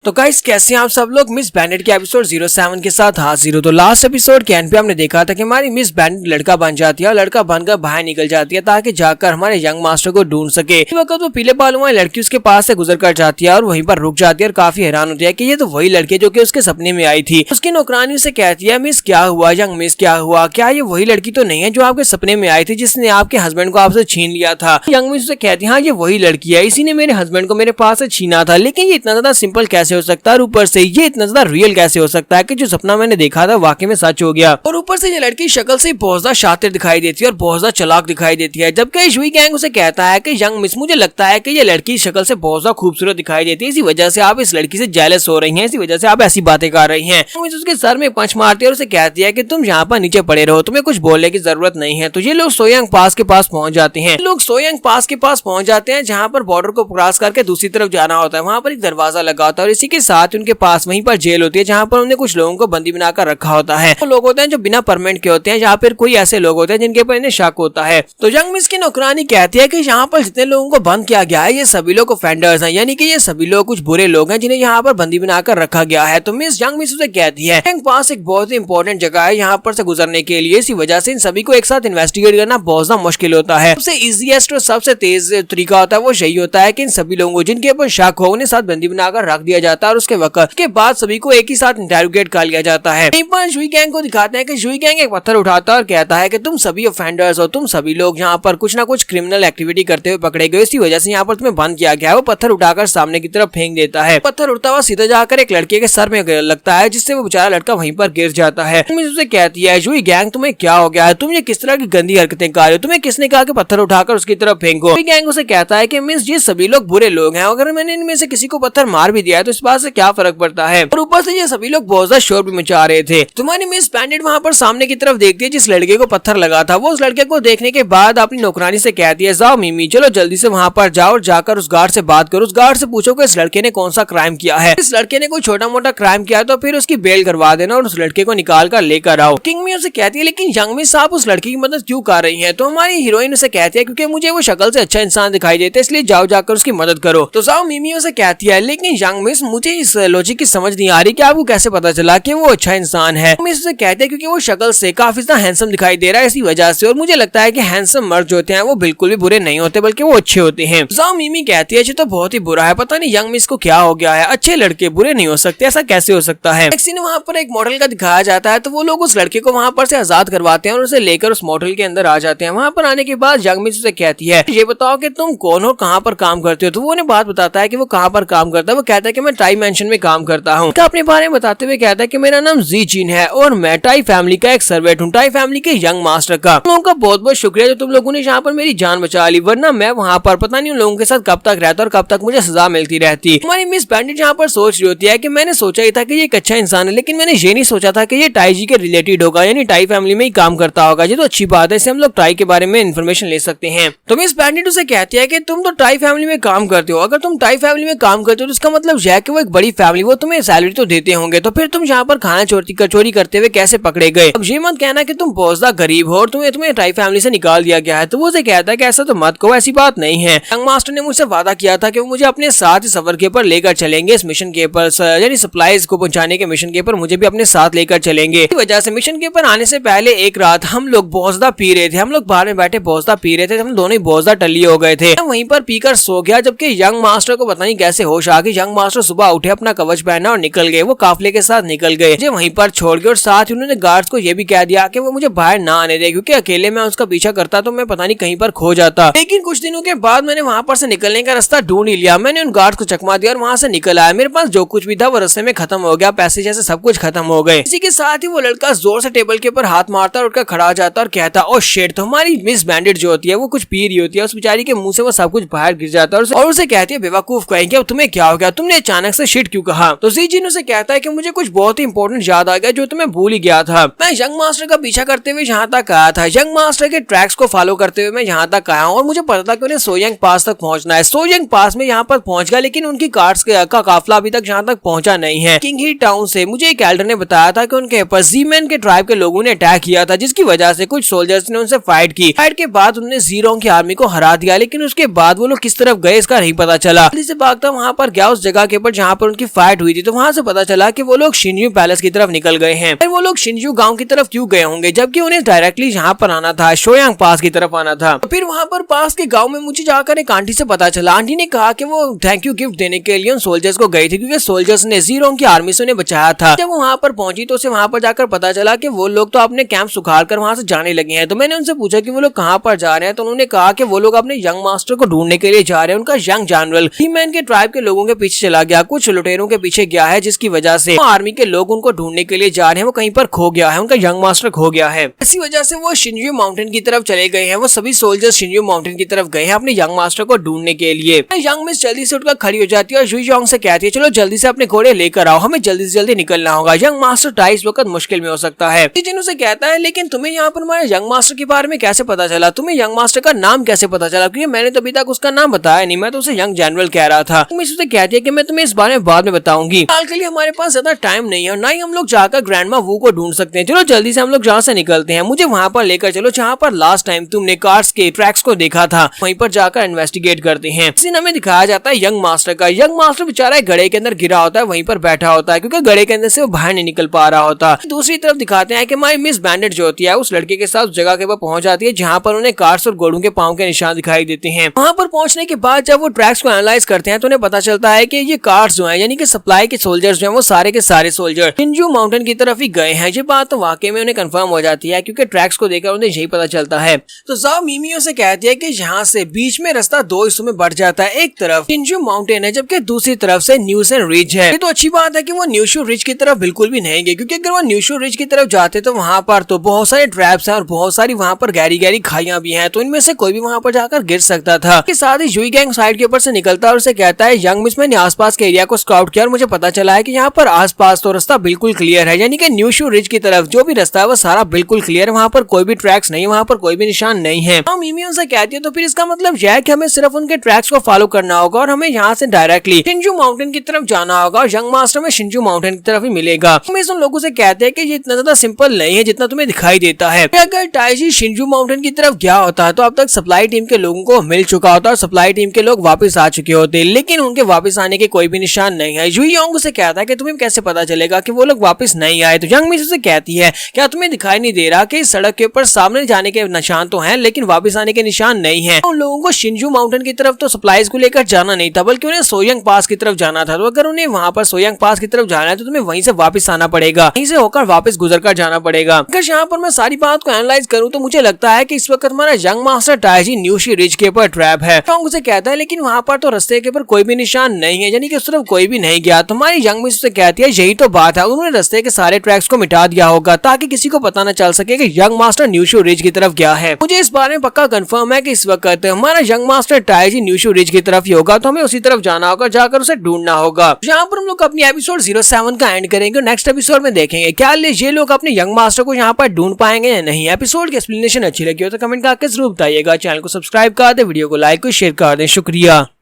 तो गाइस कैसे हैं आप सब लोग। मिस बैंडेड के एपिसोड 07 के साथ हाजिर हो। तो लास्ट एपिसोड के एंड पे हमने देखा था कि हमारी मिस बैंडेड लड़का बन जाती है और लड़का बनकर बाहर निकल जाती है ताकि जाकर हमारे यंग मास्टर को ढूंढ सके। इस वक्त वो पीले बालों वाली लड़की उसके पास से गुजर कर जाती है और वहीं पर रुक जाती है और काफी हैरान होती है कि ये तो वही लड़की जो कि उसके सपने में आई थी। उसकी नौकरानी उसे कहती है, मिस क्या हुआ यंग मिस, क्या हुआ, क्या ये वही लड़की तो नहीं है जो आपके सपने में आई थी जिसने आपके हस्बैंड को आपसे छीन लिया था। यंग मिस उसे कहती है, हाँ ये वही लड़की है, इसी ने मेरे हस्बैंड को मेरे पास से छीना था। लेकिन ये इतना ज्यादा सिंपल कैसे हो सकता है और ऊपर से ये इतना ज्यादा रियल कैसे हो सकता है कि जो सपना मैंने देखा था वाकई में सच हो गया। और ऊपर से ये लड़की शक्ल से बहुत ज्यादा शातिर दिखाई देती है और बहुत ज्यादा चालाक दिखाई देती है। जबकि जुई गैंग उसे कहता है कि यंग मिस, मुझे लगता है कि ये लड़की शक्ल से बहुत ज्यादा खूबसूरत दिखाई देती है, इसी वजह से आप इस लड़की से जेलस हो रही हैं, इसी वजह से आप ऐसी बातें कर रही हैं। मिस उसके सर में पंच मारती है और उसे कहती है कि तुम यहाँ पर नीचे पड़े रहो, तुम्हें कुछ बोलने की जरूरत नहीं है। तो ये लोग सोयंग पास के पास पहुंच जाते हैं। लोग सोयंग पास के पास पहुंच जाते हैं जहाँ पर बॉर्डर को क्रॉस करके दूसरी तरफ जाना होता है। वहाँ पर एक दरवाजा लगा होता है और इसी के साथ उनके पास वहीं पर जेल होती है जहाँ पर उन्हें कुछ लोगों को बंदी बनाकर रखा होता है। वो लोग होते हैं जो बिना परमिट के होते हैं, या फिर कोई ऐसे लोग होते हैं जिनके ऊपर इन्हें शक होता है। तो यंग मिस की नौकरानी कहती है कि यहाँ पर जितने लोगों को बंद किया गया है ये सभी लोग ऑफेंडर्स हैं, यानी कि ये सभी लोग कुछ बुरे लोग हैं जिन्हें यहाँ पर बंदी बनाकर रखा गया है। तो यंग मिस उसे कहती है पास एक बहुत ही इंपॉर्टेंट जगह है यहाँ पर से गुजरने के लिए, इसी वजह से इन सभी को एक साथ इन्वेस्टिगेट करना बहुत ज्यादा मुश्किल होता है। सबसे इजीएस्ट और सबसे तेज तरीका होता है वो यही होता है कि इन सभी लोगों को जिनके ऊपर शक हो उन्हें साथ बंदी बनाकर रख दिया जाता है और उसके वक्त के बाद सभी को एक ही साथ इंटेरोगेट कर लिया जाता है। यहीं पर जुई गैंग को दिखाते हैं कि जुई गैंग एक पत्थर उठाता है और कहता है कि तुम सभी ऑफेंडर्स हो, तुम सभी लोग यहाँ पर कुछ ना कुछ क्रिमिनल एक्टिविटी करते हुए पकड़े गए, इसी वजह से यहाँ पर तुम्हें बंद किया गया है। वो पत्थर उठाकर सामने की तरफ फेंक देता है। पत्थर उड़ता हुआ सीधा जाकर एक लड़के के सर में लगता है जिससे वो बेचारा लड़का वहीं पर गिर जाता है। उसे कहती है, जुई गैंग तुम्हें क्या हो गया है, तुम ये किस तरह की गंदी हरकतें कर रहे हो, तुम्हें किसने कहा कि पत्थर उठाकर उसकी तरफ फेंको। जुई गैंग उसे कहता है कि मिस ये सभी लोग बुरे लोग हैं, अगर मैंने इनमें से किसी को पत्थर मार भी दिया है तो इस बात से क्या फर्क पड़ता है। और ऊपर से ये सभी लोग बहुत ज्यादा शोर भी मचा रहे थे। तुम्हारी मिस बैंडेड वहाँ पर सामने की तरफ देखती है जिस लड़के को पत्थर लगा था। वो उस लड़के को देखने के बाद अपनी नौकरानी से कहती है, जाओ मिमी चलो जल्दी से वहाँ पर जाओ और जाकर उस गार्ड से बात करो, उस गार्ड से पूछो कि इस लड़के ने कौन सा क्राइम किया है। इस लड़के ने कोई छोटा मोटा क्राइम किया तो फिर उसकी बेल करवा देना और उस लड़के को निकाल कर लेकर आओ। किंग मी उसे कहती है, लेकिन यंग मिस आप उस लड़की की मदद क्यों कर रही है। तो हमारी हीरोइन उसे कहती है, क्योंकि मुझे वो शक्ल से अच्छा इंसान दिखाई देता है, इसलिए जाओ जाकर उसकी मदद करो। तो जाओ मिमी उसे कहती है, लेकिन यंग मिस मुझे इस लॉजिक की समझ नहीं आ रही कि आपको कैसे पता चला कि वो अच्छा इंसान है। मिस उसे कहते हैं क्योंकि वो शक्ल से काफी ज्यादा हैंडसम दिखाई दे रहा है, इसी वजह से। और मुझे लगता है कि हैंडसम मर्द जो होते हैं वो बिल्कुल भी बुरे नहीं होते बल्कि वो अच्छे होते हैं। जाओ मिमी कहती है, तो बहुत ही बुरा है, पता नहीं यंग मिस को क्या हो गया है, अच्छे लड़के बुरे नहीं हो सकते, ऐसा कैसे हो सकता है। एक सीन वहाँ पर एक मॉडल का दिखाया जाता है तो वो लोग उस लड़के को वहाँ पर से आजाद करवाते हैं और उसे लेकर उस मॉडल के अंदर आ जाते हैं। वहाँ पर आने के बाद यंग मिस उसे कहती है, ये बताओ कि तुम कौन हो, कहाँ पर काम करते हो। तो वो उन्हें बात बताता है कि वो कहाँ पर काम करता है। वो कहता है कि मैं टाई मेंशन में काम करता हूँ। अपने बारे में बताते हुए कहता है कि मेरा नाम जी चिन है और मैं टाई फैमिली का एक सर्वेंट हूँ, टाई फैमिली के यंग मास्टर का। तुम लोगों का बहुत बहुत शुक्रिया जो तुम लोगों ने यहाँ पर मेरी जान बचा ली, वरना मैं वहाँ पर पता नहीं उन लोगों के साथ कब तक रहता और कब तक मुझे सजा मिलती रहती। हमारी मिस बैंडेड यहाँ पर सोच रही होती है कि मैंने सोचा ही था कि ये एक अच्छा इंसान है, लेकिन मैंने ये नहीं सोचा था कि ये टाई जी के रिलेटेड होगा, यानी टाई फैमिली में ही काम करता होगा। ये तो अच्छी बात है, इससे हम लोग टाई के बारे में इन्फॉर्मेशन ले सकते हैं। तो मिस बैंडेड उसे कहती है कि तुम तो टाई फैमिली में काम करते हो, अगर तुम टाई फैमिली में काम करते हो तो इसका मतलब यह है कि वो एक बड़ी फैमिली, वो तुम्हें सैलरी तो देते होंगे, तो फिर तुम यहाँ पर खाना चोरी करते हुए कैसे पकड़े गए। अब ये मत कहना कि तुम बहुत ज्यादा गरीब हो और तुम्हें टाई फैमिली से निकाल दिया गया है। तो वो उसे कहता है कि ऐसा तो मत कहो, ऐसी बात नहीं है। यंग मास्टर ने मुझसे वादा किया था कि वो मुझे अपने साथ इस सफर के ऊपर लेकर चलेंगे, इस मिशन के ऊपर, यानी सप्लाईज को पहुंचाने के मिशन के ऊपर मुझे भी अपने साथ लेकर चलेंगे। इस वजह से मिशन के ऊपर आने से पहले एक रात हम लोग बहुत ज्यादा पी रहे थे, हम लोग बाहर में बैठे बहुत ज्यादा पी रहे थे, हम दोनों ही बहुत ज्यादा टल्ली हो गए थे। वहीं पर पीकर सो गया, जबकि यंग मास्टर को पता नहीं कैसे होश आ गई। यंग मास्टर सुबह उठे, अपना कवच पहना और निकल गए। वो काफले के साथ निकल गए, मुझे वहीं पर छोड़ के, और साथ ही उन्होंने गार्ड्स को ये भी कह दिया कि वो मुझे बाहर ना आने दे, क्योंकि अकेले मैं उसका पीछा करता तो मैं पता नहीं कहीं पर खो जाता। लेकिन कुछ दिनों के बाद मैंने वहाँ पर से निकलने का रास्ता ढूंढ ही लिया। मैंने उन गार्ड्स को चकमा दिया और वहाँ से निकल आया। मेरे पास जो कुछ भी था वो रास्ते में खत्म हो गया, पैसे जैसे सब कुछ खत्म हो गए। इसी के साथ ही वो लड़का जोर से टेबल के ऊपर हाथ मारता और उठकर खड़ा हो जाता और कहता, ओ शिट। तो हमारी मिस बैंडेड जो होती है वो कुछ पी रही होती है, उस बेचारी के मुंह से वो सब कुछ बाहर गिर जाता है और उसे कहती है, बेवकूफ कहेंगे, अब तुम्हें क्या हो गया, तुमने अचानक से शिट क्यों कहा। तो जी जिन उसे कहता है कि मुझे कुछ बहुत ही इंपॉर्टेंट याद आ गया जो तुम्हें भूल ही गया था। मैं यंग मास्टर का पीछा करते हुए यहाँ तक आया था, यंग मास्टर के ट्रैक्स को फॉलो करते हुए मैं यहाँ तक आया हूँ और मुझे पता था कि उन्हें सोयंग पास तक पहुंचना है। सोयंग पास में यहाँ पर पहुंच गया, लेकिन उनकी कार्स का काफिला अभी तक यहाँ तक पहुंचा नहीं है। किंग ही टाउन से मुझे एक एल्डर ने बताया था कि उनके ऊपर जी-मैन के ट्राइब के लोगों ने अटैक किया था, जिसकी वजह से कुछ सोल्जर्स ने उनसे फाइट की। फाइट के बाद उन्होंने जी-रोंग की आर्मी को हरा दिया, लेकिन उसके बाद वो लोग किस तरफ गए इसका नहीं पता चला। जल्दी से भागता वहाँ पर गया, उस जगह के ऊपर पर जहाँ पर उनकी फाइट हुई थी, तो वहाँ से पता चला कि वो लोग शिनजू पैलेस की तरफ निकल गए हैं। वो लोग शिनजू गांव की तरफ क्यों गए होंगे, जबकि उन्हें डायरेक्टली यहाँ पर आना था, शोयांग पास की तरफ आना था। फिर वहाँ पर पास के गाँव में मुझे जाकर एक आंटी से पता चला, आंटी ने कहा कि वो थैंक यू गिफ्ट देने के लिए उन सोल्जर्स को गई थी, क्योंकि सोल्जर्स ने जीरोंग की आर्मी से उन्हें बचाया था। जब वो वहाँ पर पहुंची तो उसे वहाँ पर जाकर पता चला कि वो लोग तो अपने कैंप सुखाड़ कर वहाँ से जाने लगे हैं। तो मैंने उनसे पूछा कि वो लोग कहाँ पर जा रहे हैं, तो उन्होंने कहा कि वो लोग अपने यंग मास्टर को ढूंढने के लिए जा रहे हैं। उनका यंग जनरल हीमैन के ट्राइब के लोगों के पीछे चला गया, कुछ लुटेरों के पीछे गया है, जिसकी वजह से आर्मी के लोग उनको ढूंढने के लिए जा रहे हैं। वो कहीं पर खो गया है, उनका यंग मास्टर खो गया है। इसी वजह से वो शिनजू माउंटेन की तरफ चले गए हैं। वो सभी सोल्जर्स शिनजू माउंटेन की तरफ गए हैं अपने यंग मास्टर को ढूंढने के लिए। यंग मिस जल्दी से उठकर खड़ी हो जाती है और जुईयोंग से कहती है, चलो जल्दी से अपने घोड़े लेकर आओ, हमें जल्दी से जल्दी निकलना होगा। यंग मास्टर टाई इस वक्त मुश्किल में हो सकता है। जिन से कहता है, लेकिन तुम्हें यहाँ पर हमारे यंग मास्टर के बारे में कैसे पता चला, तुम्हें यंग मास्टर का नाम कैसे पता चला, क्योंकि मैंने तो अभी तक उसका नाम बताया नहीं, मैं तो उसे यंग जनरल कह रहा था। मिस उसे कहती है कि मैं तुम्हें इस बारे में बाद में बताऊंगी, हाल के लिए हमारे पास ज्यादा टाइम नहीं है और ना ही हम लोग जाकर ग्रैंडमा वू को ढूंढ सकते हैं। चलो जल्दी से हम लोग जहाँ से निकलते हैं, मुझे वहाँ पर लेकर चलो जहाँ पर लास्ट टाइम तुमने कार्स के ट्रैक्स को देखा था, वहीं पर जाकर इन्वेस्टिगेट करते हैं। इस दिन हमें दिखाया जाता है यंग मास्टर का। यंग मास्टर बेचारा एक गड्ढे के अंदर गिरा होता है, वहीं पर बैठा होता है, क्योंकि गड्ढे के अंदर से वो बाहर नहीं निकल पा रहा होता। दूसरी तरफ दिखाते हैं कि हमारी मिस बैंडेट जो होती है उस लड़के के साथ उस जगह के पास पहुंच जाती है जहाँ पर उन्हें कार्स और घोड़ों के पांव के निशान दिखाई देते हैं। वहाँ पर पहुंचने के बाद जब वो ट्रैक्स को एनालाइज करते हैं तो उन्हें पता चलता है कि ये कार्स जो हैं, यानी कि सप्लाई के सोल्जर्स जो हैं, वो सारे के सारे सोल्जर शिनजू माउंटेन की तरफ ही गए हैं। ये बात तो वाकई में उन्हें कंफर्म हो जाती है, क्योंकि ट्रैक्स को देखकर उन्हें यही पता चलता है। तो जाओ मिमियो से कहती है कि यहाँ से बीच में रास्ता दो हिस्सों में बढ़ जाता है, एक तरफ शिनजू माउंटेन है जबकि दूसरी तरफ से न्यूशन रिज है। ये तो अच्छी बात है कि वो न्यूशू रिज की तरफ बिल्कुल भी नहीं गए, क्योंकि अगर वो न्यूशू रिज की तरफ जाते तो वहाँ पर तो बहुत सारे ट्रैप्स हैं और बहुत सारी वहाँ पर गहरी गहरी खाइयां भी हैं, तो इनमें से कोई भी वहाँ पर जाकर गिर सकता था। इसके साथ ही जुई गैंग साइड के ऊपर से निकलता है और उसे कहता है, यंग मिस मैंने आसपास के एरिया को स्काउट किया और मुझे पता चला है कि यहाँ पर आसपास तो रास्ता बिल्कुल क्लियर है, यानी कि न्यूशू रिज की तरफ जो भी रास्ता है वो सारा बिल्कुल क्लियर है, वहाँ पर कोई भी ट्रैक्स नहीं है, वहाँ पर कोई भी निशान नहीं है। हम मिमियो से कहती है तो फिर इसका मतलब यह है कि हमें सिर्फ उनके ट्रैक्स को फॉलो करना होगा और हमें यहाँ से डायरेक्टली शिनजू माउंटेन की तरफ जाना होगा और यंग मास्टर में शिनजू माउंटेन की तरफ ही मिलेगा। हम उन लोगों से कहते हैं कि ये इतना ज्यादा सिंपल नहीं है जितना तुम्हें दिखाई देता है। अगर टाइजी शिनजू माउंटेन की तरफ गया होता है तो अब तक सप्लाई टीम के लोगों को मिल चुका होता और सप्लाई टीम के लोग वापस आ चुके होते, लेकिन उनके वापस आने के कोई भी निशान नहीं है। जुईयोंग से कहता है कि तुम्हें कैसे पता चलेगा कि वो लोग वापस नहीं आए, तो यंग मिस से कहती है, क्या तुम्हें दिखाई नहीं दे रहा कि इस सड़क के ऊपर सामने जाने के निशान तो हैं लेकिन वापस आने के निशान नहीं है। उन लोगों को शिनजू माउंटेन की तरफ तो सप्लाईज को लेकर जाना नहीं था, बल्कि उन्हें सोयांग पास की तरफ जाना था। तो अगर उन्हें वहां पर सोयांग पास की तरफ जाना है तो तुम्हें वहीं से वापस आना पड़ेगा, वहीं से होकर वापस गुजर कर जाना पड़ेगा। अगर यहाँ पर मैं सारी बात को एनालाइज करूँ तो मुझे लगता है कि इस वक्त हमारा यंग मास्टर टाइजी न्यूशी रिज के ऊपर ट्रैप है। तो उसे कहता है लेकिन वहाँ पर तो रास्ते के ऊपर कोई भी निशान नहीं है, यानी कि उस तरफ कोई भी नहीं गया। तो हमारी यंग मिस से कहती है यही तो बात है, उन्होंने रास्ते के सारे ट्रैक्स को मिटा दिया होगा ताकि किसी को पता न चल सके कि यंग मास्टर न्यूशू रिज की तरफ गया है। मुझे इस बारे में पक्का कंफर्म है कि इस वक्त हमारा यंग मास्टर टाइजी न्यूशू रिज की तरफ ही होगा, तो हमें उसी तरफ जाना होगा, जाकर उसे ढूंढना होगा। यहाँ पर हम लोग अपनी एपिसोड 07 का एंड करेंगे। नेक्स्ट एपिसोड में देखेंगे क्या ये लोग अपने यंग मास्टर को यहाँ पर ढूंढ पाएंगे या नहीं। एपिसोड की एक्सप्लेनेशन अच्छी लगी हो तो कमेंट करके जरूर बताइएगा। चैनल को सब्सक्राइब कर दे, वीडियो को लाइक और शेयर कर दे। शुक्रिया।